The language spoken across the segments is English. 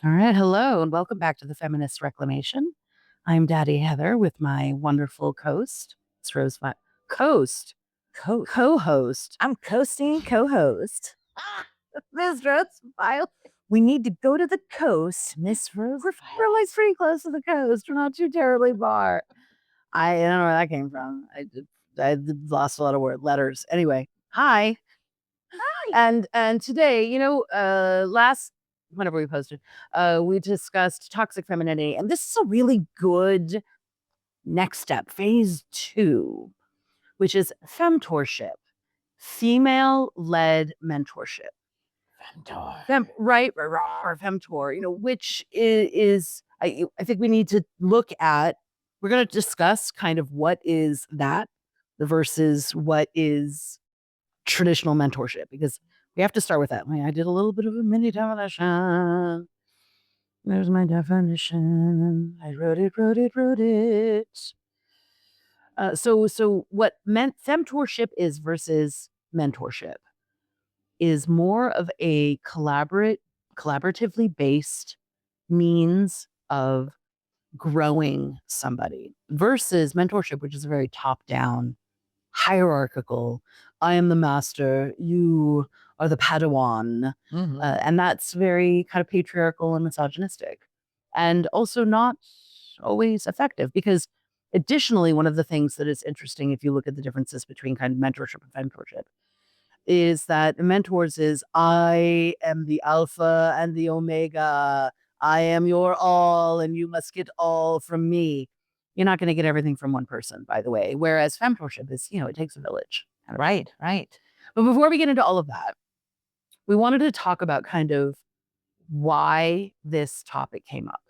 All right. Hello, and welcome back to the Feminist Reclamation. I'm Daddy Heather with my wonderful coast, Miss Rose Coast, Coast. co-host, I'm coasting co-host. Miss Rose Violet. We need to go to the coast, Miss Rose. We're like pretty close to the coast. We're not too terribly far. I don't know where that came from. I lost a lot of letters. Anyway, hi. And today, last whenever we posted, we discussed toxic femininity, and this is a really good next step, phase 2, which is femtorship, female-led mentorship. Femtor. Right, or femtor, which is I think we need to look at. We're going to discuss kind of what is that versus what is traditional mentorship, because we have to start with that. I did a little bit of a mini definition. There's my definition. I wrote it. So what femtorship is versus mentorship is more of a collaboratively based means of growing somebody versus mentorship, which is a very top down, hierarchical. I am the master, you are the Padawan. And that's very kind of patriarchal and misogynistic, and also not always effective, because additionally, one of the things that is interesting, if you look at the differences between kind of mentorship and femtorship, is that mentors is, I am the alpha and the omega. I am your all, and you must get all from me. You're not going to get everything from one person, by the way. Whereas femtorship is, it takes a village. Right. But before we get into all of that, we wanted to talk about kind of why this topic came up.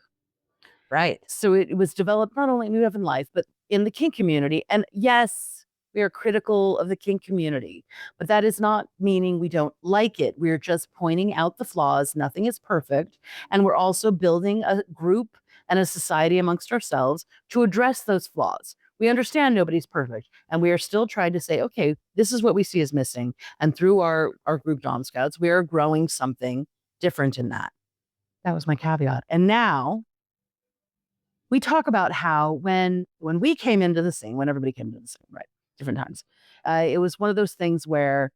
Right. So it was developed not only in New Love and Life, but in the kink community. And yes, we are critical of the kink community, but that is not meaning we don't like it. We're just pointing out the flaws. Nothing is perfect. And we're also building a group and a society amongst ourselves to address those flaws. We understand nobody's perfect, and we are still trying to say, okay, this is what we see as missing. And through our group Dom Scouts, we are growing something different in that. That was my caveat. And now we talk about how when we came into the scene, when everybody came into the scene, right, different times, it was one of those things where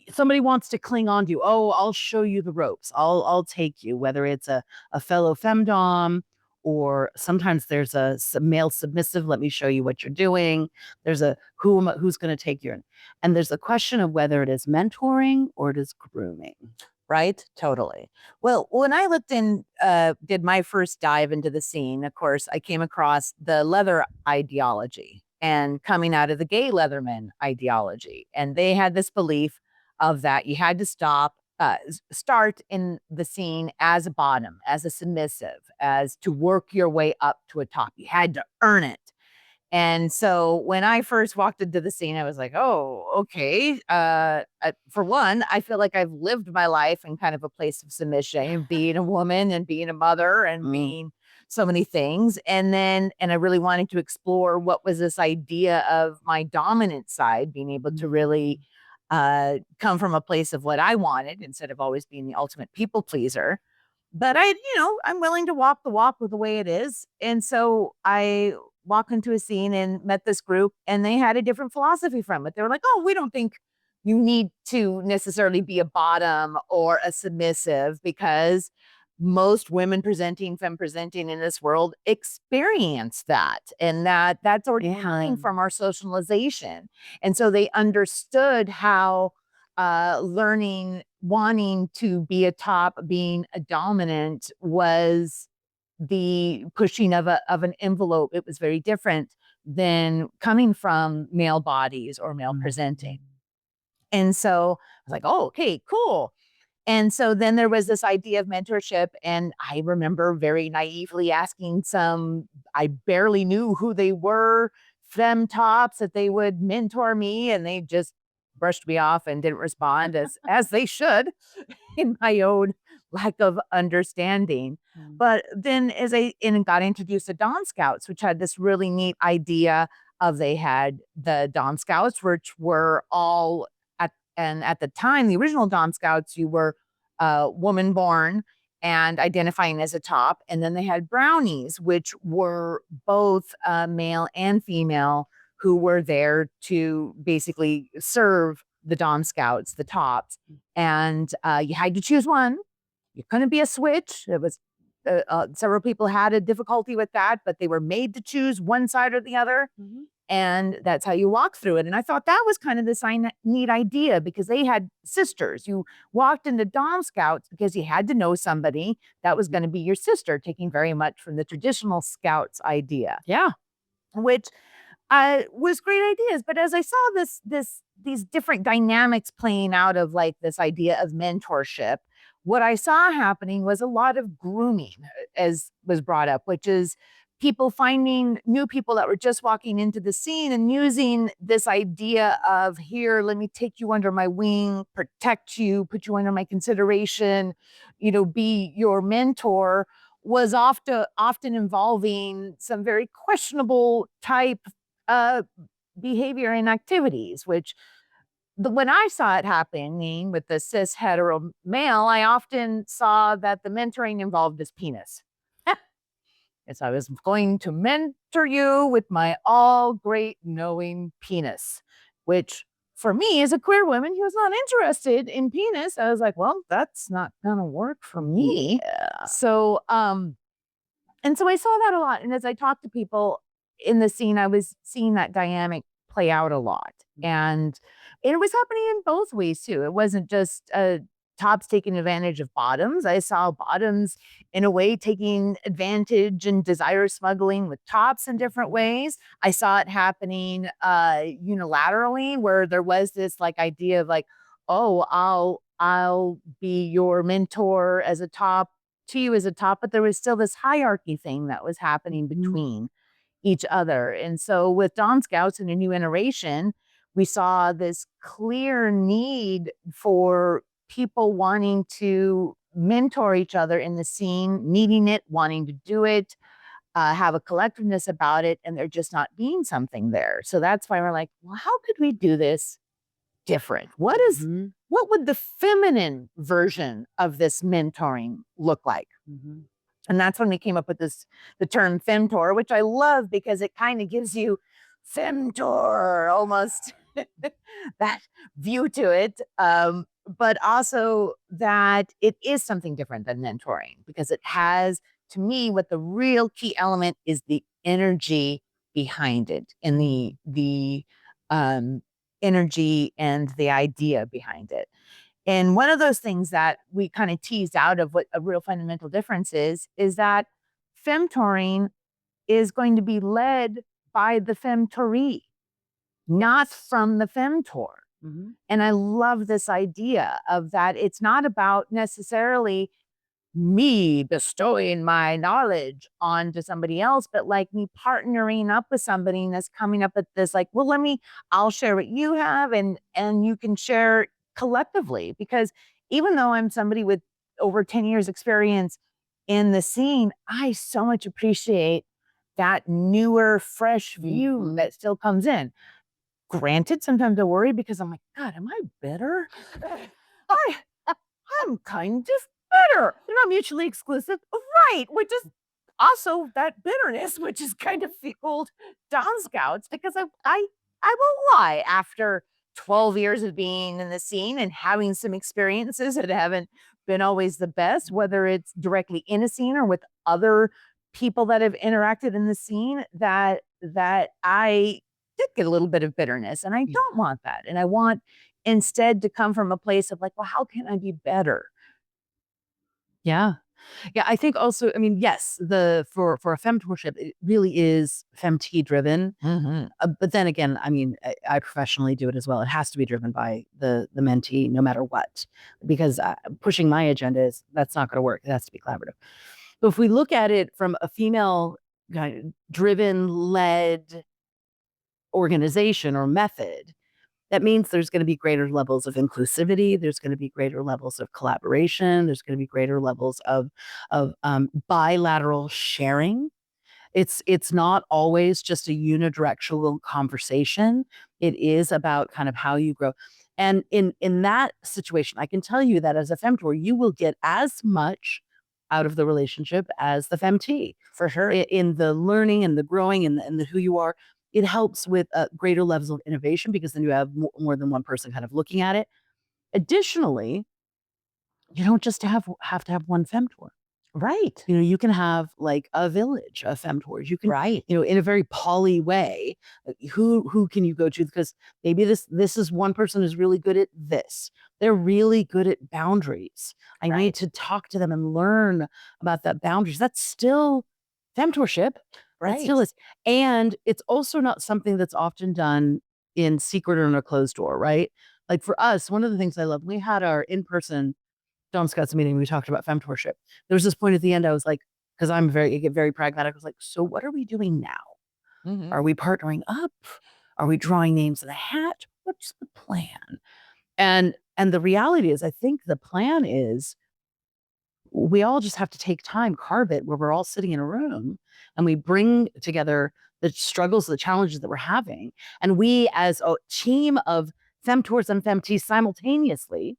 somebody wants to cling on to you. Oh, I'll show you the ropes. I'll take you, whether it's a fellow femdom, or sometimes there's a male submissive. Let me show you what you're doing. There's a who's going to take you in, and there's a question of whether it is mentoring or it is grooming. Right. Totally. Well, when I looked in, did my first dive into the scene, of course, I came across the leather ideology and coming out of the gay leatherman ideology. And they had this belief of that you had to start in the scene as a bottom, as a submissive, as to work your way up to a top. You had to earn it. And so when I first walked into the scene, I was like, oh, okay. For one, I feel like I've lived my life in kind of a place of submission, being a woman and being a mother and being so many things. And I really wanted to explore what was this idea of my dominant side, being able to really come from a place of what I wanted instead of always being the ultimate people pleaser. But I'm willing to walk the walk with the way it is. And so I walked into a scene and met this group, and they had a different philosophy from it. They were like, oh, we don't think you need to necessarily be a bottom or a submissive, because most women presenting, femme presenting in this world experience that. And that's already coming from our socialization. And so they understood how wanting to be a top, being a dominant was the pushing of an envelope. It was very different than coming from male bodies or male presenting. And so I was like, oh, okay, cool. And so then there was this idea of mentorship. And I remember very naively asking I barely knew who they were, femme tops, that they would mentor me. And they just brushed me off and didn't respond as they should, in my own lack of understanding. But then as I got introduced to Dom Scouts, which had this really neat idea of, they had the Dom Scouts, which were all at the time, the original Dom Scouts, you were woman born and identifying as a top. And then they had brownies, which were both male and female, who were there to basically serve the Dom Scouts, the tops. And you had to choose one. You couldn't be a switch. It was several people had a difficulty with that, but they were made to choose one side or the other. And that's how you walk through it. And I thought that was kind of this neat idea, because they had sisters. You walked into Dom Scouts because you had to know somebody that was going to be your sister, taking very much from the traditional Scouts idea. Yeah. Which was great ideas. But as I saw these different dynamics playing out of like this idea of mentorship, what I saw happening was a lot of grooming, as was brought up, which is people finding new people that were just walking into the scene and using this idea of, here, let me take you under my wing, protect you, put you under my consideration, be your mentor, was often involving some very questionable type behavior and activities, which when I saw it happening with the cis hetero male, I often saw that the mentoring involved his penis. As I was going to mentor you with my all great knowing penis, which for me as a queer woman who was not interested in penis, I was like, well, that's not gonna work for me. Yeah. So and so I saw that a lot. And as I talked to people in the scene, I was seeing that dynamic play out a lot. And it was happening in both ways too. It wasn't just tops taking advantage of bottoms. I saw bottoms in a way taking advantage and desire smuggling with tops in different ways. I saw it happening unilaterally, where there was this like idea of like, oh, I'll be your mentor as a top to you as a top, but there was still this hierarchy thing that was happening between each other. And so with Dom Scouts and a new iteration, we saw this clear need for people wanting to mentor each other in the scene, needing it, wanting to do it, have a collectiveness about it, and there just not being something there. So that's why we're like, well, how could we do this different? What would the feminine version of this mentoring look like? And that's when we came up with the term femtor, which I love because it kind of gives you femtor, almost that view to it. But also that it is something different than mentoring, because it has, to me, what the real key element is the energy behind it, and the energy and the idea behind it. And one of those things that we kind of teased out of what a real fundamental difference is that femtoring is going to be led by the femtoree, not from the femtor. And I love this idea of that. It's not about necessarily me bestowing my knowledge onto somebody else, but like me partnering up with somebody that's coming up with this, like, well, I'll share what you have, and you can share collectively. Because even though I'm somebody with over 10 years experience in the scene, I so much appreciate that newer, fresh view that still comes in. Granted, sometimes I worry because I'm like, God, am I bitter? I'm kind of bitter. They're not mutually exclusive. Right. Which is also that bitterness, which is kind of fueled Dom Scouts, because I won't lie, after 12 years of being in the scene and having some experiences that haven't been always the best, whether it's directly in a scene or with other people that have interacted in the scene, that I did get a little bit of bitterness, and I don't want that. And I want instead to come from a place of like, well, how can I be better? Yeah. Yeah, I think also, I mean, yes, for a femtorship, it really is femt driven. But then again, I mean, I professionally do it as well. It has to be driven by the mentee, no matter what, because pushing my agenda that's not going to work. It has to be collaborative. But if we look at it from a female kind of driven, led organization or method, that means there's going to be greater levels of inclusivity. There's going to be greater levels of collaboration. There's going to be greater levels of bilateral sharing. It's not always just a unidirectional conversation. It is about kind of how you grow. And in that situation, I can tell you that as a femtor, you will get as much out of the relationship as the femtee. For sure. In the learning and the growing and the who you are. It helps with greater levels of innovation because then you have more than one person kind of looking at it. Additionally, you don't just have to have one femtor. Right. You know, you can have like a village of femtors. You can, Right. you know, in a very poly way, who can you go to? Because maybe this is one person who's really good at this. They're really good at boundaries. I need Right. to talk to them and learn about that boundaries. That's still femtorship. That still Right. is. And it's also not something that's often done in secret or in a closed door, right? Like for us, one of the things I love, we had our in-person John Scott's meeting, we talked about femtorship. There was this point at the end, I was like, because I get very pragmatic. I was like, so what are we doing now? Mhm. Are we partnering up? Are we drawing names in a hat? What's the plan? And the reality is, I think the plan is we all just have to take time, carve it, where we're all sitting in a room and we bring together the struggles, the challenges that we're having. And we, as a team of femtors and femtees simultaneously,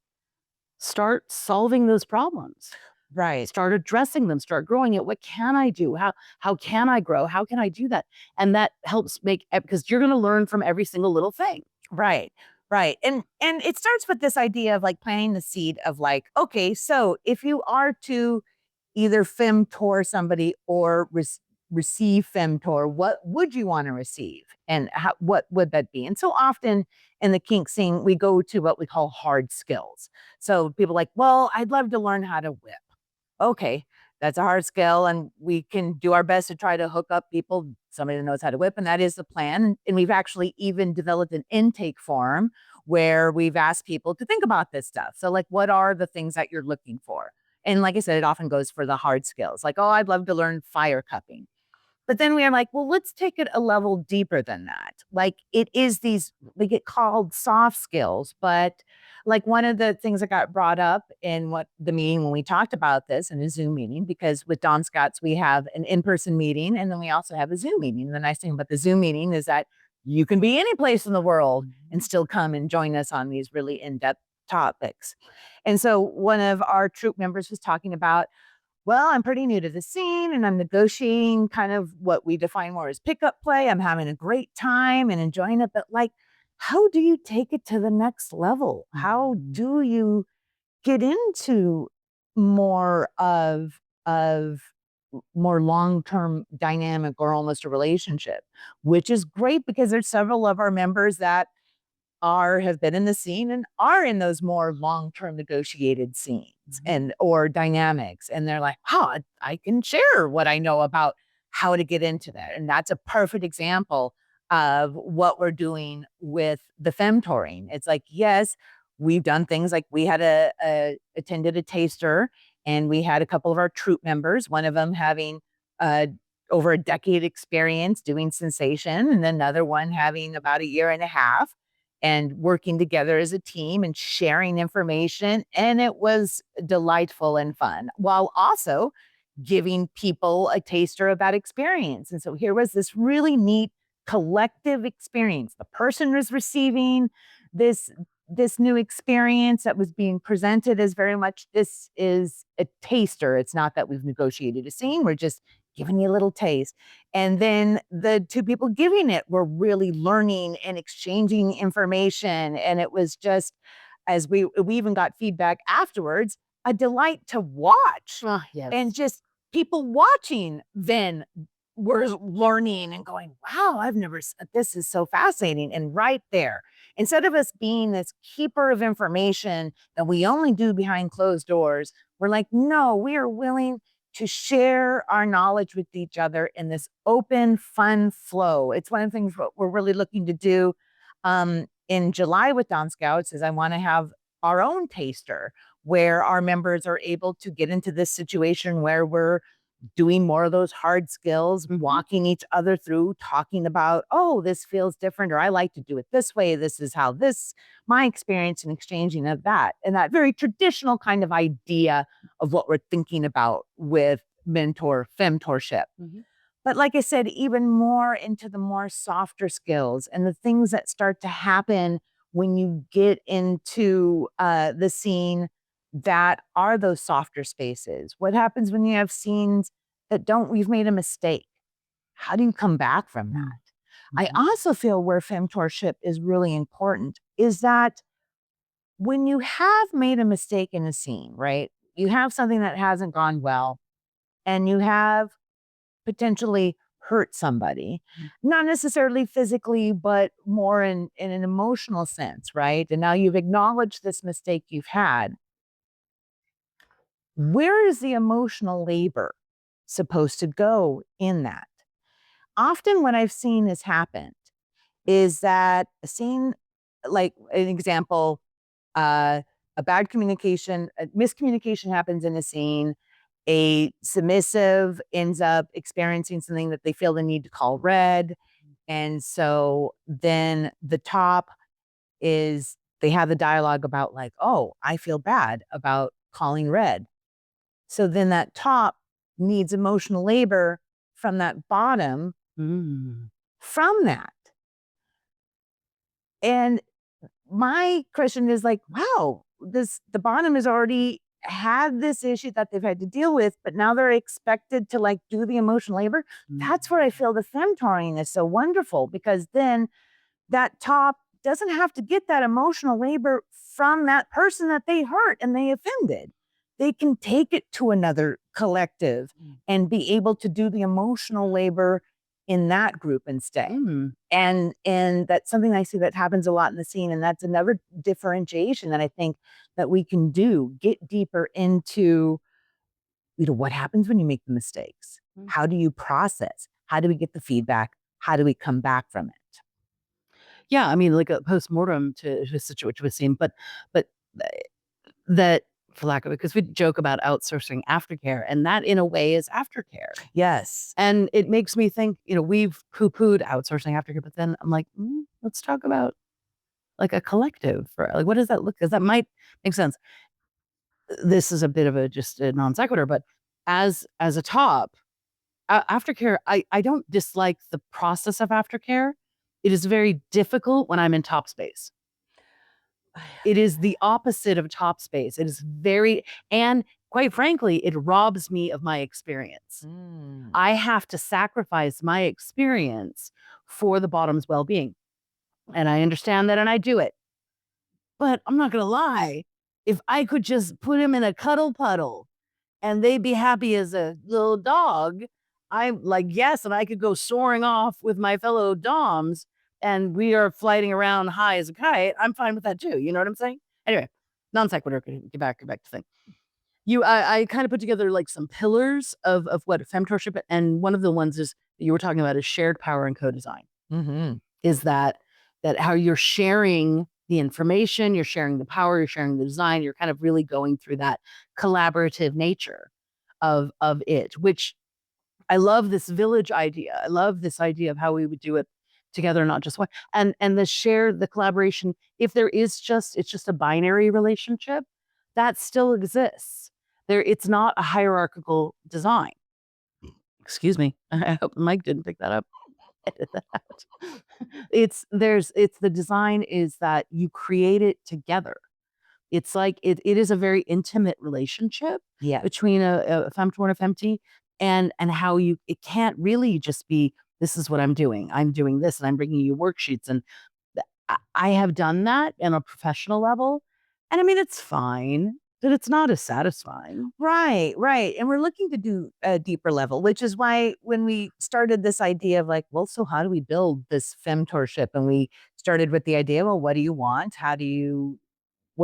start solving those problems. Right. Start addressing them, start growing it. What can I do? How can I grow? How can I do that? And that helps make, because you're going to learn from every single little thing. Right. Right. And it starts with this idea of like planting the seed of like, okay, so if you are to either femtor somebody or receive femtor, what would you want to receive? And what would that be? And so often in the kink scene, we go to what we call hard skills. So people are like, well, I'd love to learn how to whip. Okay, that's a hard skill, and we can do our best to try to hook up people, somebody that knows how to whip, and that is the plan. And we've actually even developed an intake form where we've asked people to think about this stuff. So, like, what are the things that you're looking for? And like I said, it often goes for the hard skills, like, oh, I'd love to learn fire cupping. But then we are like, well, let's take it a level deeper than that. Like it is these, they get called soft skills, but like one of the things that got brought up in what the meeting when we talked about this in a Zoom meeting, because with Don Scott's, we have an in-person meeting and then we also have a Zoom meeting. The nice thing about the Zoom meeting is that you can be any place in the world and still come and join us on these really in-depth topics. And so one of our troop members was talking about, well, I'm pretty new to the scene and I'm negotiating kind of what we define more as pickup play. I'm having a great time and enjoying it. But like, how do you take it to the next level? How do you get into more of more long-term dynamic or almost a relationship, which is great because there's several of our members that have been in the scene and are in those more long-term negotiated scenes and or dynamics. And they're like, oh, I can share what I know about how to get into that. And that's a perfect example of what we're doing with the femtoring. It's like, yes, we've done things like we had attended a taster and we had a couple of our troop members, one of them having over a decade experience doing sensation and another one having about a year and a half and working together as a team and sharing information. And it was delightful and fun while also giving people a taster of that experience. And so here was this really neat collective experience. The person was receiving this new experience that was being presented as very much this is a taster. It's not that we've negotiated a scene. We're just giving you a little taste. And then the two people giving it were really learning and exchanging information. And it was just, as we even got feedback afterwards, a delight to watch. Yes. And just people watching then were learning and going, wow, this is so fascinating. And right there, instead of us being this keeper of information that we only do behind closed doors, we're like, no, we are willing to share our knowledge with each other in this open, fun flow. It's one of the things we're really looking to do in July with Don Scouts is I want to have our own taster where our members are able to get into this situation where we're doing more of those hard skills, walking each other through, talking about, oh, this feels different, or I like to do it this way. This is how my experience and exchanging of that. And that very traditional kind of idea of what we're thinking about with femtorship. But like I said, even more into the more softer skills and the things that start to happen when you get into the scene that are those softer spaces? What happens when you have scenes that you've made a mistake? How do you come back from that? I also feel where femtorship is really important is that when you have made a mistake in a scene, right? You have something that hasn't gone well and you have potentially hurt somebody, not necessarily physically, but more in an emotional sense, right? And now you've acknowledged this mistake you've had. Where is the emotional labor supposed to go in that? Often what I've seen has happened is that a scene, like an example, a bad communication, a miscommunication happens in a scene. A submissive ends up experiencing something that they feel the need to call red. And so then the top is, they have the dialogue about, like, oh, I feel bad about calling red. So then that top needs emotional labor from that bottom from that. And my question is like, wow, the bottom has already had this issue that they've had to deal with, but now they're expected to like do the emotional labor. That's where I feel the femtoring is so wonderful, because then that top doesn't have to get that emotional labor from that person that they hurt and they offended. They can take it to another collective and be able to do the emotional labor in that group instead. And that's something I see that happens a lot in the scene. And that's another differentiation that I think that we can do, get deeper into, what happens when you make the mistakes? How do you process? How do we get the feedback? How do we come back from it? Yeah, I mean, like a postmortem to a situation with scene, but that, for lack of it, because we joke about outsourcing aftercare, and that in a way is aftercare. Yes. And it makes me think, we've poo-pooed outsourcing aftercare, but then I'm like, let's talk about like a collective for like, what does that look? Because that might make sense. This is a bit of just a non sequitur, but as a top, aftercare, I don't dislike the process of aftercare. It is very difficult when I'm in top space. It is the opposite of top space. It is very, and quite frankly, it robs me of my experience. I have to sacrifice my experience for the bottom's well-being. And I understand that and I do it. But I'm not gonna lie, if I could just put him in a cuddle puddle and they'd be happy as a little dog, I'm like, yes, and I could go soaring off with my fellow doms and we are flying around high as a kite, I'm fine with that too. You know what I'm saying? Anyway, non sequitur, get back to the thing. I kind of put together like some pillars of what femtorship, and one of the ones is that you were talking about is shared power and co-design. Is that how you're sharing the information, you're sharing the power, you're sharing the design, you're kind of really going through that collaborative nature of it, which I love this village idea. I love this idea of how we would do it together, not just one. And the collaboration, if there is it's just a binary relationship, that still exists. It's not a hierarchical design. Excuse me. I hope the mic didn't pick that up. Edit that out. It's the design is that you create it together. It's like it is a very intimate relationship between a femtor and a femtee, and how it can't really just be, this is what I'm doing. I'm doing this and I'm bringing you worksheets. And I have done that on a professional level. And I mean, it's fine, but it's not as satisfying. Right. And we're looking to do a deeper level, which is why when we started this idea of like, well, so how do we build this femtorship? And we started with the idea, well, what do you want? What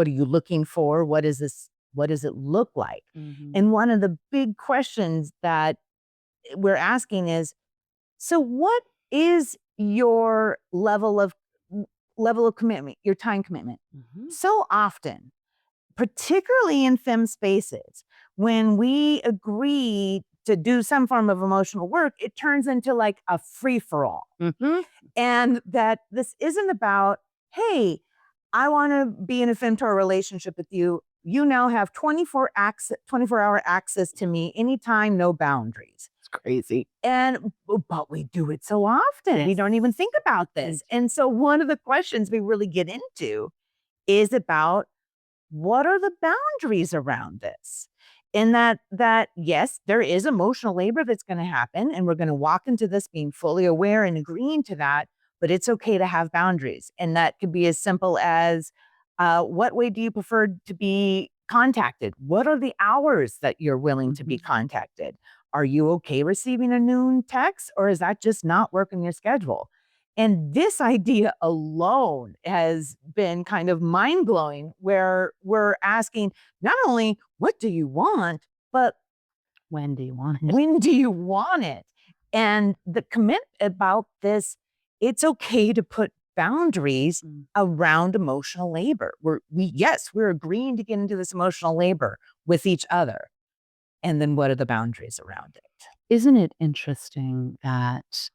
are you looking for? What does it look like? And one of the big questions that we're asking is, so what is your level of commitment, your time commitment? So often, particularly in femme spaces, when we agree to do some form of emotional work, it turns into like a free-for-all. And that this isn't about, hey, I want to be in a femtor relationship with you. You now have 24-hour access to me anytime, no boundaries. crazy. But we do it so often. Yes. We don't even think about this. And so one of the questions we really get into is about what are the boundaries around this? And that yes, there is emotional labor that's going to happen, and we're going to walk into this being fully aware and agreeing to that, but it's okay to have boundaries. And that could be as simple as what way do you prefer to be contacted? What are the hours that you're willing to be contacted? Are you okay receiving a noon text, or is that just not working your schedule? And this idea alone has been kind of mind blowing, where we're asking not only what do you want, but When do you want it? when do you want it? And the commitment about this, it's okay to put boundaries around emotional labor. We're agreeing to get into this emotional labor with each other. And then what are the boundaries around it? Isn't it interesting that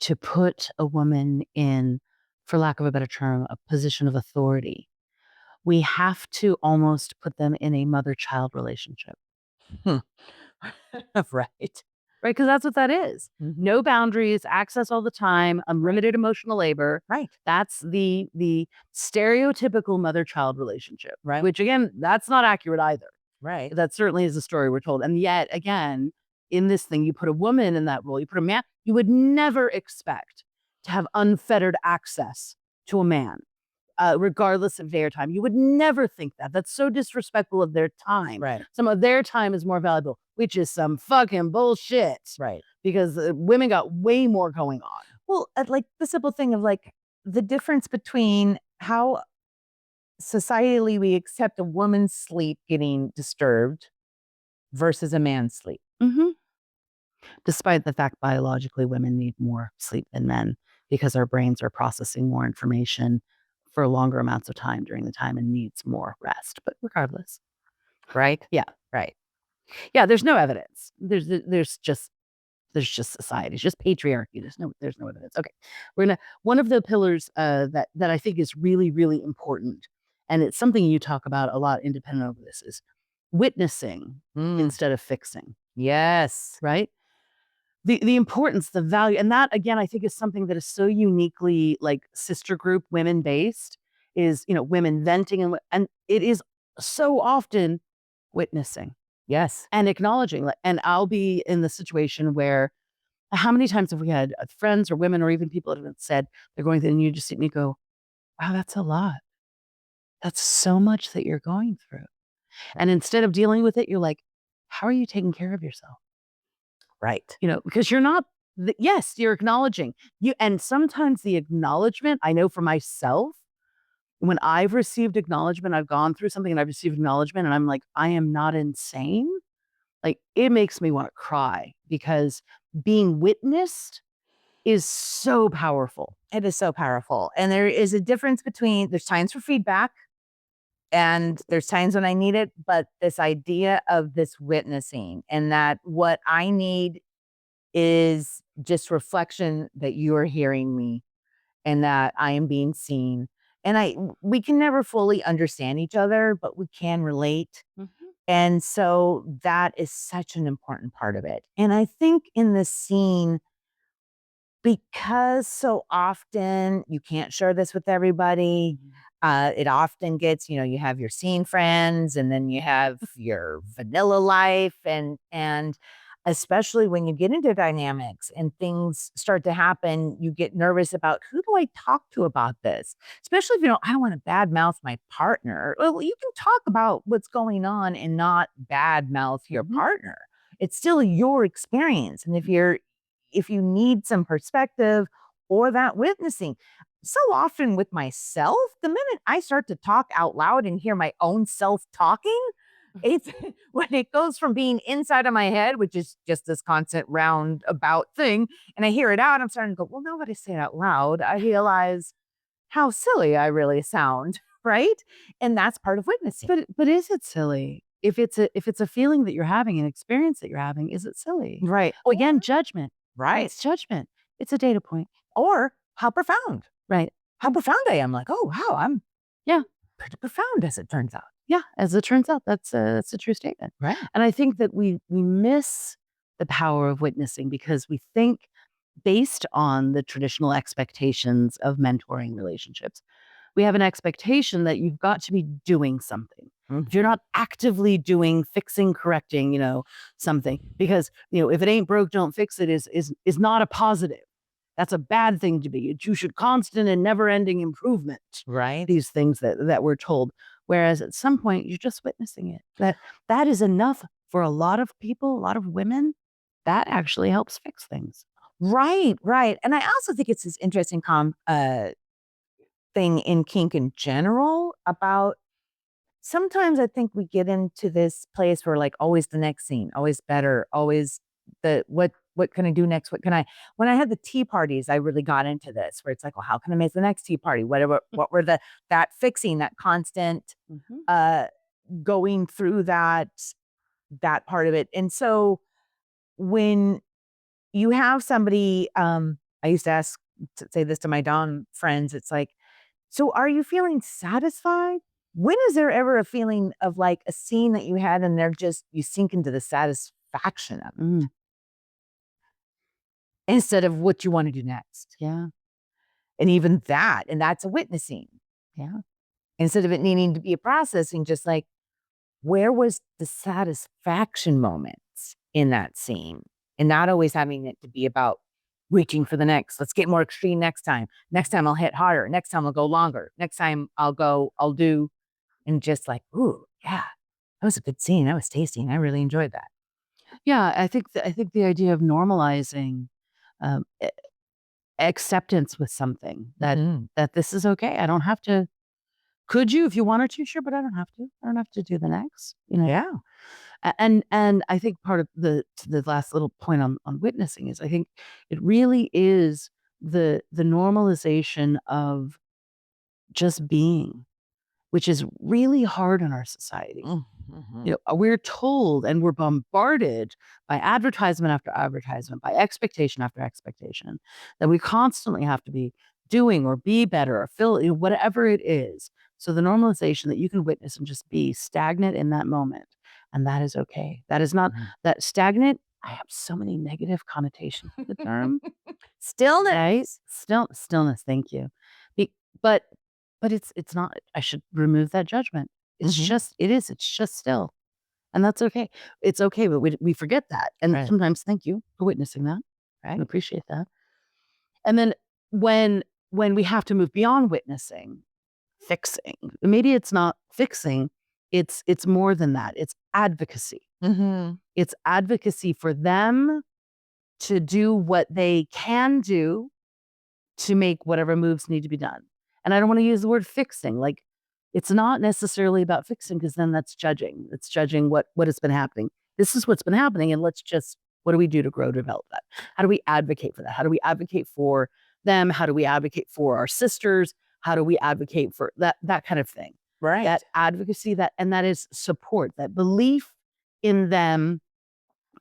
to put a woman in, for lack of a better term, a position of authority, we have to almost put them in a mother-child relationship. Right. Right? Because that's what that is. No boundaries, access all the time, unlimited emotional labor. Right. That's the stereotypical mother-child relationship. Right. Which again, that's not accurate either. Right. That certainly is a story we're told. And yet again, in this thing, you put a woman in that role, you put a man, you would never expect to have unfettered access to a man. Regardless of their time. You would never think that. That's so disrespectful of their time. Right. Some of their time is more valuable, which is some fucking bullshit. Right. Because women got way more going on. Well, like the simple thing of like the difference between how societally we accept a woman's sleep getting disturbed versus a man's sleep. Despite the fact biologically women need more sleep than men because our brains are processing more information for longer amounts of time during the time and needs more rest. But regardless. Right? Yeah. Right. Yeah, there's no evidence. There's just society. It's just patriarchy. There's no evidence. Okay. One of the pillars that I think is really, really important, and it's something you talk about a lot independent of this, is witnessing instead of fixing. Yes. Right? The importance, the value, and that again, I think is something that is so uniquely like sister group women based, is, women venting and it is so often witnessing Yes. and acknowledging. And I'll be in the situation where, how many times have we had friends or women or even people that have said they're going through, and you just sit and you go, wow, that's a lot. That's so much that you're going through. And instead of dealing with it, you're like, how are you taking care of yourself? Right. Because you're not, yes, you're acknowledging and sometimes the acknowledgement, I know for myself, when I've received acknowledgement, I've gone through something and I've received acknowledgement and I'm like, I am not insane. Like, it makes me want to cry because being witnessed is so powerful. It is so powerful. And there is a difference between there's times for feedback and there's times when I need it, but this idea of this witnessing and that what I need is just reflection that you are hearing me and that I am being seen. And we can never fully understand each other, but we can relate. And so that is such an important part of it. And I think in the scene, because so often you can't share this with everybody, it often gets, you have your scene friends and then you have your vanilla life and especially when you get into dynamics and things start to happen, you get nervous about who do I talk to about this? Especially if I don't want to badmouth my partner. Well, you can talk about what's going on and not badmouth your partner. It's still your experience. And if you need some perspective or that witnessing, so often with myself, the minute I start to talk out loud and hear my own self talking, it's when it goes from being inside of my head, which is just this constant roundabout thing, and I hear it out, I'm starting to go, well, now that I say it out loud, I realize how silly I really sound, right? And that's part of witnessing. But is it silly? If it's a feeling that you're having, an experience that you're having, is it silly? Right. Oh, again, judgment. Right. It's judgment. It's a data point. Or how profound. Right. How profound I am. Like, oh, wow, I'm pretty profound as it turns out. Yeah, as it turns out, that's a true statement. Right. And I think that we miss the power of witnessing, because we think, based on the traditional expectations of mentoring relationships, we have an expectation that you've got to be doing something. If you're not actively doing, fixing, correcting, something, because, if it ain't broke, don't fix it is not a positive. That's a bad thing to be. You should constant and never ending improvement. Right. These things that we're told. Whereas at some point you're just witnessing it. That is enough for a lot of people, a lot of women. That actually helps fix things. Right. And I also think it's this interesting thing in kink in general about sometimes I think we get into this place where like always the next scene, always better, always what can I do next? When I had the tea parties, I really got into this where it's like, well, how can I make the next tea party? What were that fixing, that constant uh going through that part of it. And so when you have somebody, I used to say this to my Dom friends, it's like, so are you feeling satisfied? When is there ever a feeling of like a scene that you had and you sink into the satisfaction of it instead of what you want to do next? Yeah. And even that, and that's a witnessing. Yeah. Instead of it needing to be a processing, just like, where was the satisfaction moments in that scene? And not always having it to be about reaching for the next, let's get more extreme next time. Next time I'll hit harder. Next time I'll go longer. Next time I'll do, and just like, ooh, yeah, that was a good scene. That was tasty. And I really enjoyed that. Yeah. I think the idea of normalizing um, a- acceptance with something, that this is okay. I don't have to. Could you, if you wanted to? Sure, but I don't have to. I don't have to do the next. Yeah. And I think part of the last little point on witnessing is, I think it really is the normalization of just being, which is really hard in our society. We're told and we're bombarded by advertisement after advertisement, by expectation after expectation, that we constantly have to be doing or be better or fill, whatever it is. So the normalization that you can witness and just be stagnant in that moment. And that is okay. That is not that stagnant. I have so many negative connotations with the term. Stillness. Right? Stillness. Thank you. Be, but it's not. I should remove that judgment. It's just it's just still, and that's okay. It's okay, but we forget that, and Right. sometimes thank you for witnessing that. Right. I appreciate that. And then when we have to move beyond witnessing, fixing. Maybe it's not fixing. It's more than that. It's advocacy. It's advocacy for them to do what they can do to make whatever moves need to be done. And I don't want to use the word fixing. Like, it's not necessarily about fixing, because then that's judging. It's judging what has been happening. This is what's been happening, and what do we do to grow, develop that? How do we advocate for that? How do we advocate for them? How do we advocate for our sisters? How do we advocate for that kind of thing? Right. That advocacy, that is support, that belief in them.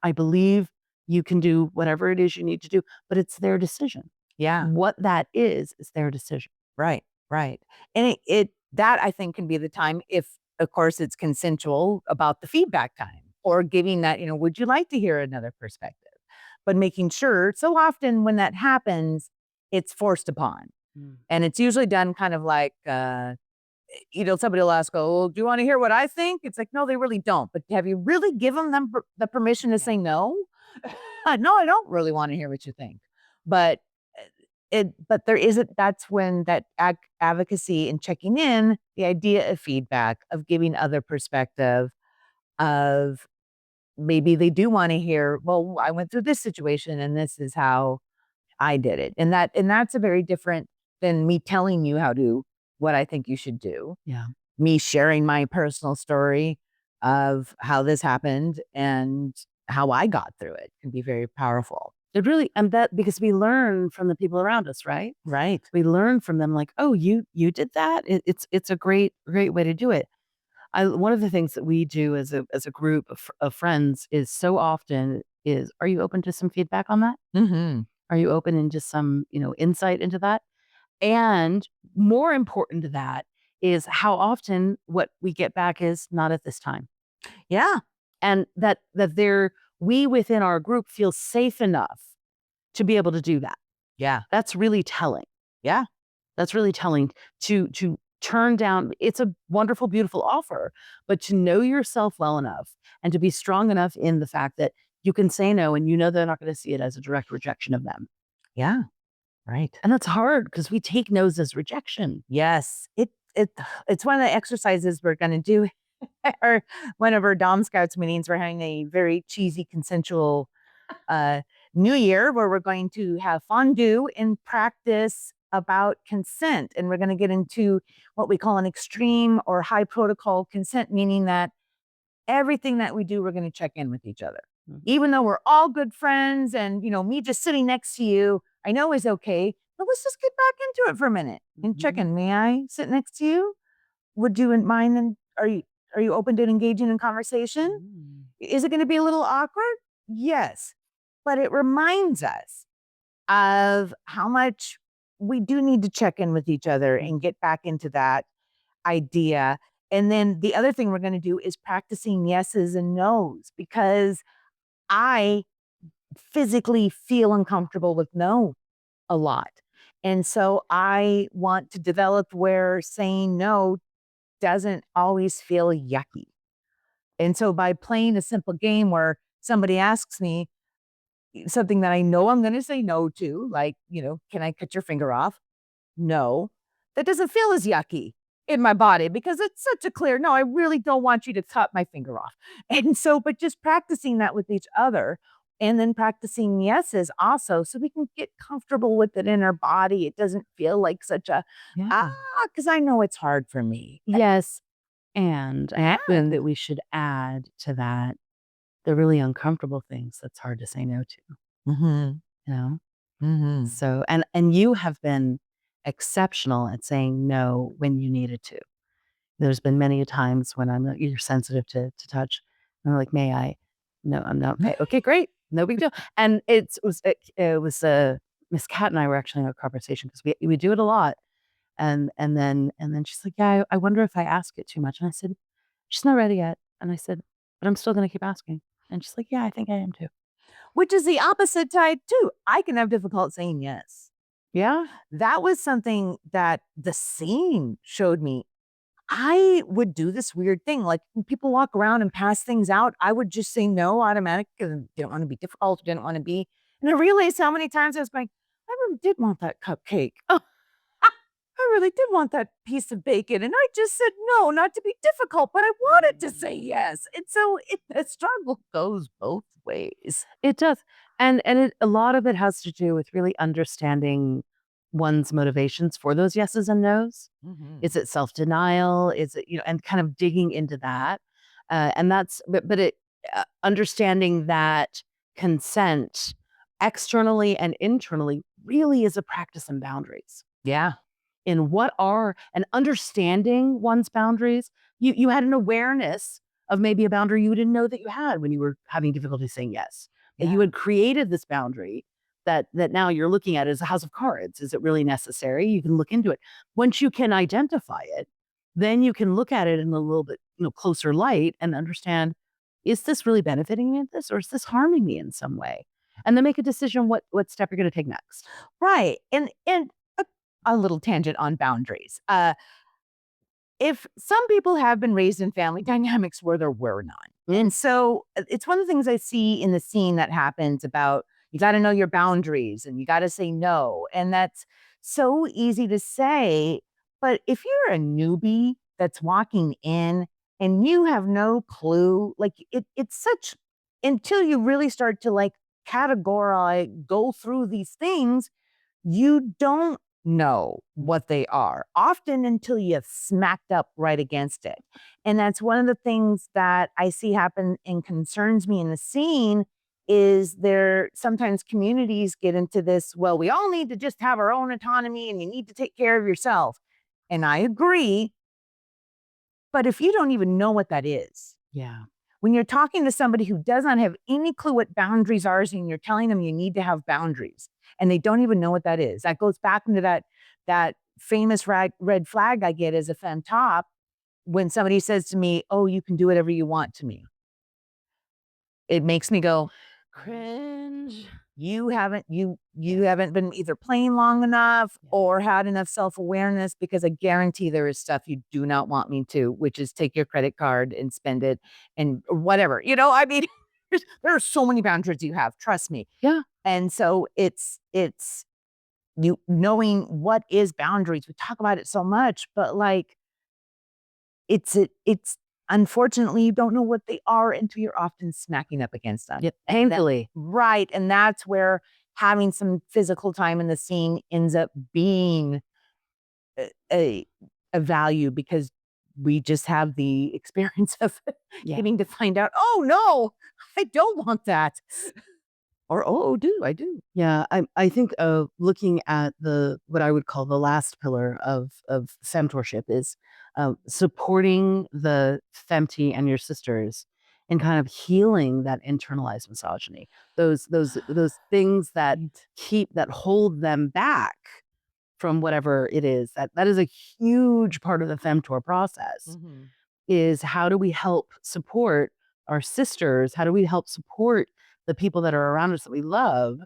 I believe you can do whatever it is you need to do, but it's their decision. Yeah. What that is their decision. Right. And that I think can be the time, if of course it's consensual, about the feedback time, or giving that, would you like to hear another perspective? But making sure, so often when that happens, it's forced upon. And it's usually done kind of like, somebody will ask, oh, do you want to hear what I think? It's like, no, they really don't. But have you really given them the permission to say no? No, I don't really want to hear what you think. But but there isn't, that's when that advocacy and checking in, the idea of feedback, of giving other perspective, of maybe they do want to hear, well, I went through this situation and this is how I did it. And that's a very different than me telling you what I think you should do. Yeah. Me sharing my personal story of how this happened and how I got through it can be very powerful. It really, and that, because we learn from the people around us, right? Right. We learn from them, like, oh, you did that. It's a great way to do it. One of the things that we do as a group of friends is, so often is, are you open to some feedback on that? Are you open in just some, insight into that? And more important to that is how often what we get back is not at this time. Yeah. And that we within our group feel safe enough to be able to do that. Yeah. That's really telling. Yeah. That's really telling to turn down. It's a wonderful, beautiful offer, but to know yourself well enough and to be strong enough in the fact that you can say no and you know they're not going to see it as a direct rejection of them. Yeah. Right. And that's hard because we take no's as rejection. Yes. It's one of the exercises we're going to do. Or one of our Dom Scouts meetings, we're having a very cheesy consensual New Year where we're going to have fondue and practice about consent. And we're going to get into what we call an extreme or high protocol consent, meaning that everything that we do, we're going to check in with each other. Even though we're all good friends and, me just sitting next to you, I know is okay, but let's just get back into it for a minute and check in. May I sit next to you? Would you mind? And are you open to engaging in conversation? Is it going to be a little awkward? Yes. But it reminds us of how much we do need to check in with each other and get back into that idea. And then the other thing we're going to do is practicing yeses and nos, because I physically feel uncomfortable with no a lot. And so I want to develop where saying no doesn't always feel yucky. And so by playing a simple game where somebody asks me something that I know I'm going to say no to, like, can I cut your finger off? No, that doesn't feel as yucky in my body because it's such a clear, no, I really don't want you to cut my finger off. And so, but just practicing that with each other and then practicing yeses also, so we can get comfortable with it in our body. It doesn't feel like such a, because I know it's hard for me. Yes. And I think that we should add to that the really uncomfortable things that's hard to say no to. So, and you have been exceptional at saying no when you needed to. There's been many times when you're sensitive to touch. And I'm like, may I? No, I'm not. Okay, great. No big deal. And it was Miss Cat and I were actually in a conversation because we do it a lot. And then she's like, yeah, I wonder if I ask it too much. And I said, she's not ready yet. And I said, but I'm still going to keep asking. And she's like, yeah, I think I am too. Which is the opposite side too. I can have difficulty saying yes. Yeah. That was something that the scene showed me. I would do this weird thing. Like when people walk around and pass things out, I would just say no automatic because I didn't want to be difficult, didn't want to be. And I realized how many times I was like, I really did want that cupcake. Oh, I really did want that piece of bacon. And I just said no, not to be difficult, but I wanted to say yes. And so the struggle goes both ways. It does. And a lot of it has to do with really understanding one's motivations for those yeses and nos. Is it self-denial? Is it, and kind of digging into that. And that's, but it, understanding that consent externally and internally really is a practice in boundaries. Yeah. In and understanding one's boundaries. You had an awareness of maybe a boundary you didn't know that you had when you were having difficulty saying yes. That you had created this boundary that now you're looking at it as a house of cards. Is it really necessary? You can look into it. Once you can identify it, then you can look at it in a little bit closer light and understand, is this really benefiting me in this, or is this harming me in some way? And then make a decision what step you're going to take next. Right. And a little tangent on boundaries. If some people have been raised in family dynamics where there were none. And so it's one of the things I see in the scene that happens about you got to know your boundaries and you got to say no. And that's so easy to say. But if you're a newbie that's walking in and you have no clue, like it's such, until you really start to like categorize, go through these things, you don't know what they are, often until you've smacked up right against it. And that's one of the things that I see happen and concerns me in the scene is there sometimes communities get into this, well, we all need to just have our own autonomy and you need to take care of yourself. And I agree. But if you don't even know what that is, when you're talking to somebody who does not have any clue what boundaries are, and you're telling them you need to have boundaries, and they don't even know what that is, that goes back into that famous red flag I get as a femme top when somebody says to me, "Oh, you can do whatever you want to me." it makes me go, Cringe. you haven't been either playing long enough or had enough self-awareness, because I guarantee there is stuff you do not want me to, which is take your credit card and spend it and whatever. I mean, there are so many boundaries you have, trust me. Yeah. And so it's you knowing what is boundaries. We talk about it so much, but like it's unfortunately, you don't know what they are until you're often smacking up against them. Yep. Painfully. Right. And that's where having some physical time in the scene ends up being a value, because we just have the experience of getting to find out, oh no, I don't want that. Or, oh, I do. Yeah, I think looking at what I would call the last pillar of femtorship is supporting the femtie and your sisters and kind of healing that internalized misogyny. Those things that hold them back from whatever it is. That is a huge part of the femtor process. Is how do we help support our sisters? How do we help support the people that are around us that we love,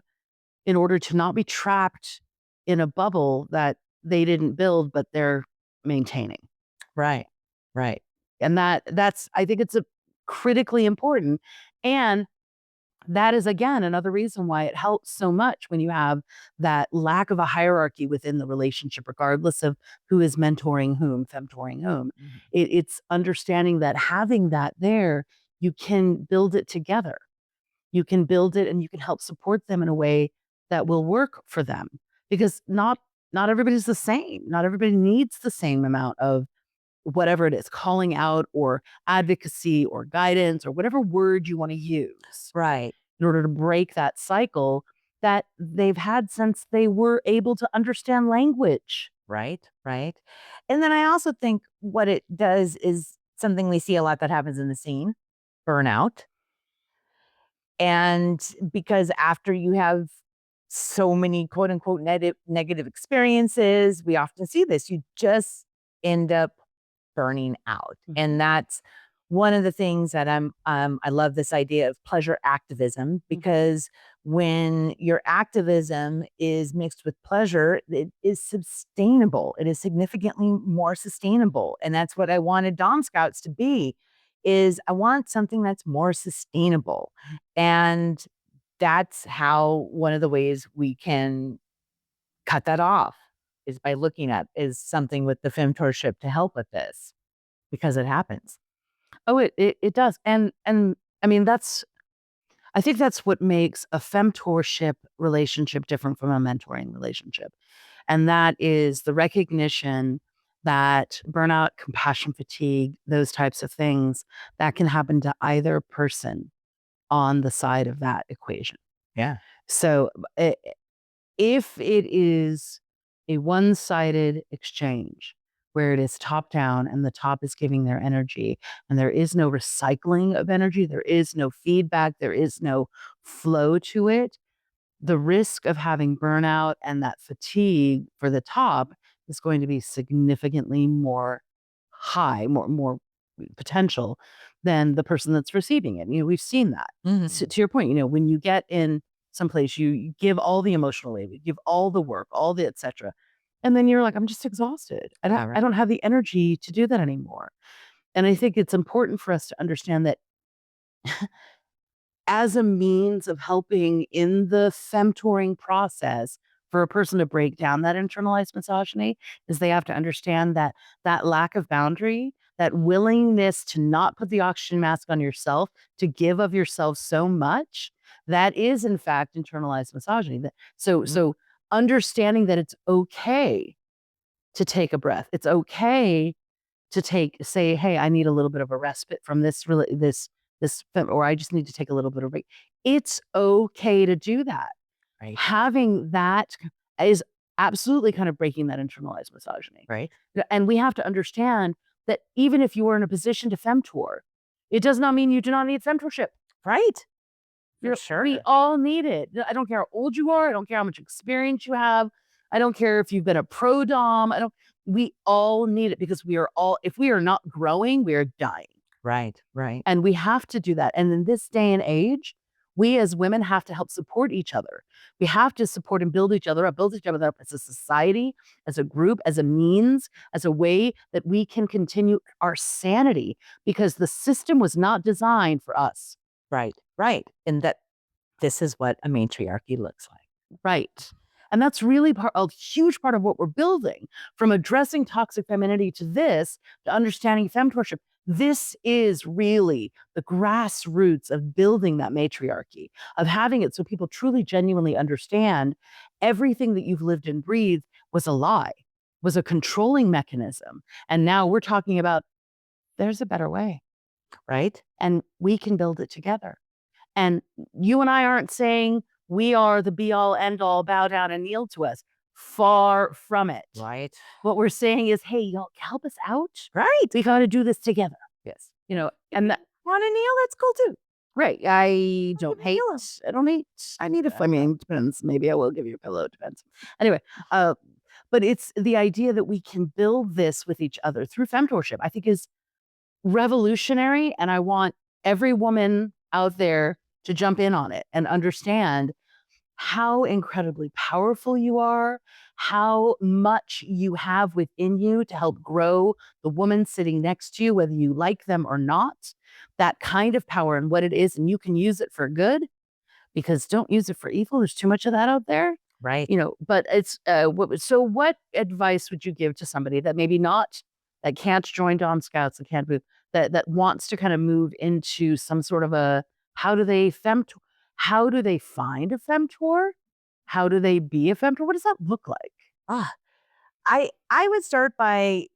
in order to not be trapped in a bubble that they didn't build, but they're maintaining? Right. Right. And that's I think it's a critically important. And that is, again, another reason why it helps so much when you have that lack of a hierarchy within the relationship, regardless of who is mentoring whom, femtoring whom. It's understanding that having that there, you can build it together. You can build it and you can help support them in a way that will work for them, because not everybody's the same. Not everybody needs the same amount of whatever it is, calling out or advocacy or guidance or whatever word you want to use. Right. In order to break that cycle that they've had since they were able to understand language. Right. Right. And then I also think what it does is something we see a lot that happens in the scene: burnout. And because after you have so many quote unquote negative experiences, we often see this, you just end up burning out. And that's one of the things that I love this idea of pleasure activism, because when your activism is mixed with pleasure, it is sustainable. It is significantly more sustainable. And that's what I wanted Dom Scouts to be, is I want something that's more sustainable. And that's how one of the ways we can cut that off is by looking at is something with the Femtorship to help with this, because it happens. Oh, it does. And I mean, I think that's what makes a femtorship relationship different from a mentoring relationship. And that is the recognition that burnout, compassion fatigue, those types of things, that can happen to either person on the side of that equation. Yeah. So if it is a one-sided exchange where it is top down and the top is giving their energy and there is no recycling of energy, there is no feedback, there is no flow to it, the risk of having burnout and that fatigue for the top is going to be significantly more high, more potential than the person that's receiving it. We've seen that. So to your point, when you get in someplace, you give all the emotional labor, you give all the work, all the etc. And then you're like, I'm just exhausted. I don't have the energy to do that anymore. And I think it's important for us to understand that as a means of helping in the femtoring process for a person to break down that internalized misogyny, is they have to understand that that lack of boundary, that willingness to not put the oxygen mask on yourself, to give of yourself so much, that is in fact internalized misogyny. So understanding that it's okay to take a breath. It's okay to say, hey, I need a little bit of a respite from or I just need to take a little bit of a break. It's okay to do that. Right. Having that is absolutely kind of breaking that internalized misogyny. Right. And we have to understand that even if you are in a position to femtor, it does not mean you do not need femtorship. Right. Sure. We all need it. I don't care how old you are. I don't care how much experience you have. I don't care if you've been a pro dom. We all need it, because we are all, if we are not growing, we are dying. Right. Right. And we have to do that. And in this day and age, we as women have to help support each other. We have to support and build each other up as a society, as a group, as a means, as a way that we can continue our sanity, because the system was not designed for us. Right. Right. And that this is what a matriarchy looks like. Right. And that's really a huge part of what we're building, from addressing toxic femininity to this, to understanding femtorship. This is really the grassroots of building that matriarchy, of having it so people truly, genuinely understand everything that you've lived and breathed was a lie, was a controlling mechanism. And now we're talking about there's a better way, Right. and we can build it together. And you and I aren't saying we are the be all end all, bow down and kneel to us. Far from it. Right. What we're saying is, hey, y'all, help us out. Right. We got to do this together. Yes. And that, Want to kneel? That's cool too. right. I don't hate. kneel. I don't hate. I need a. I mean, it depends. Maybe I will give you a pillow. It depends. Anyway, but it's the idea that we can build this with each other through femtorship, I think, is revolutionary. And I want every woman out there to jump in on it and understand how incredibly powerful you are, how much you have within you to help grow the woman sitting next to you, whether you like them or not, that kind of power and what it is. And you can use it for good, because don't use it for evil. There's too much of that out there. Right. But it's what advice would you give to somebody that maybe not, that can't join Dawn Scouts, that can't move, that wants to kind of move into some sort of a, how do they how do they find a femtor? How do they be a femtor? What does that look like? Ah, I would start by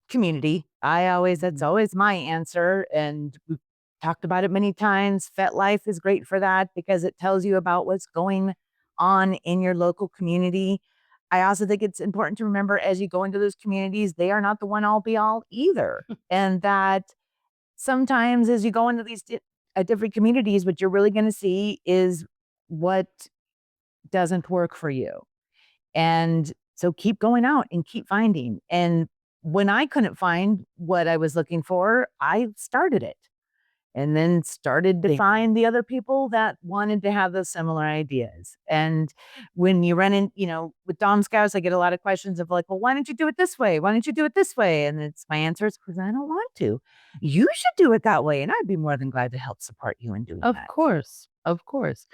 community. That's always my answer. And we've talked about it many times. FetLife is great for that because it tells you about what's going on in your local community. I also think it's important to remember as you go into those communities, they are not the one all be all either. And that sometimes as you go into these different communities, what you're really going to see is what doesn't work for you. And so keep going out and keep finding. And when I couldn't find what I was looking for, I started it and then started to find the other people that wanted to have those similar ideas. And when you run in, with Dom Scouts, I get a lot of questions of like, well, why don't you do it this way? Why don't you do it this way? And it's my answer is because I don't want to. You should do it that way. And I'd be more than glad to help support you in doing Of that. course. Of course.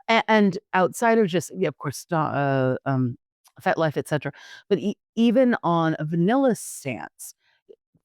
And outside of just, of course, FetLife, etc. But even on a vanilla stance,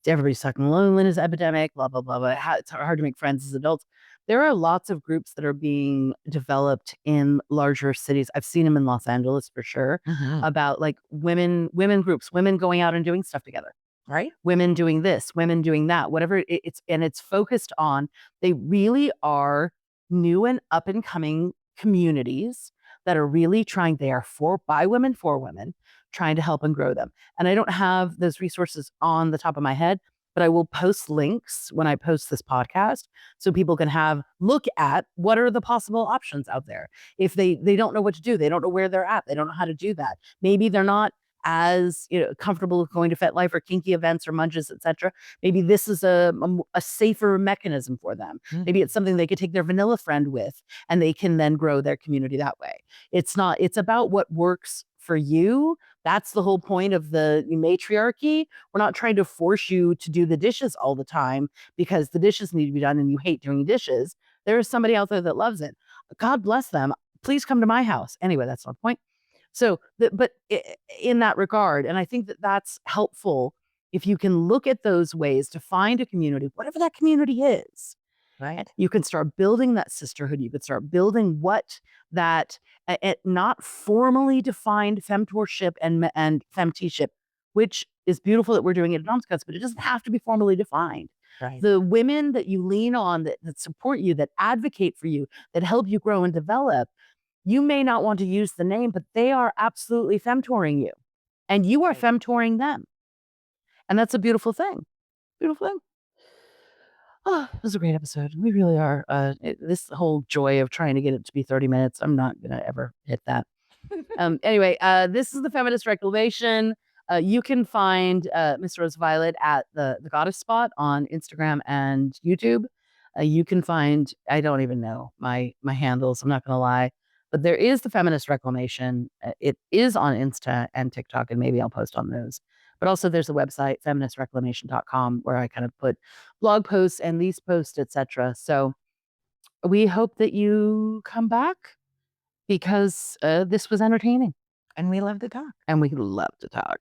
everybody's talking loneliness epidemic, blah, blah, blah, blah. It's hard to make friends as adults. There are lots of groups that are being developed in larger cities. I've seen them in Los Angeles for sure, about like women groups, women going out and doing stuff together. Right. Women doing this, women doing that, whatever it's focused on. They really are new and up and coming communities that are really trying, they are by women, for women, trying to help and grow them. And I don't have those resources on the top of my head, but I will post links when I post this podcast so people can look at what are the possible options out there. If they don't know what to do, they don't know where they're at, they don't know how to do that. Maybe they're not as comfortable with going to FetLife or kinky events or munges, etc. Maybe this is a safer mechanism for them. Maybe it's something they could take their vanilla friend with, and they can then grow their community that way. It's about what works for you. That's the whole point of the matriarchy. We're not trying to force you to do the dishes all the time because the dishes need to be done and you hate doing dishes. There is somebody out there that loves it. God bless them. Please come to my house. Anyway, that's not the point. So, but in that regard, and I think that that's helpful if you can look at those ways to find a community, whatever that community is. Right. You can start building that sisterhood. You can start building what that not formally defined femtorship and femtiship, which is beautiful that we're doing it at Dom's Cuts, but it doesn't have to be formally defined. Right. The women that you lean on, that support you, that advocate for you, that help you grow and develop, you may not want to use the name, but they are absolutely femtoring you, and you are femtoring them. And that's a beautiful thing. Beautiful thing. Oh, it was a great episode. We really are. This whole joy of trying to get it to be 30 minutes, I'm not going to ever hit that. Anyway, this is the Feminist Reclamation. You can find Miss Rose Violet at the Goddess Spot on Instagram and YouTube. You can find, I don't even know my handles, I'm not going to lie, but there is the Feminist Reclamation. It is on Insta and TikTok, and maybe I'll post on those. But also there's the website feministreclamation.com where I kind of put blog posts and these posts, etc. So we hope that you come back because this was entertaining And we love to talk. and we love to talk.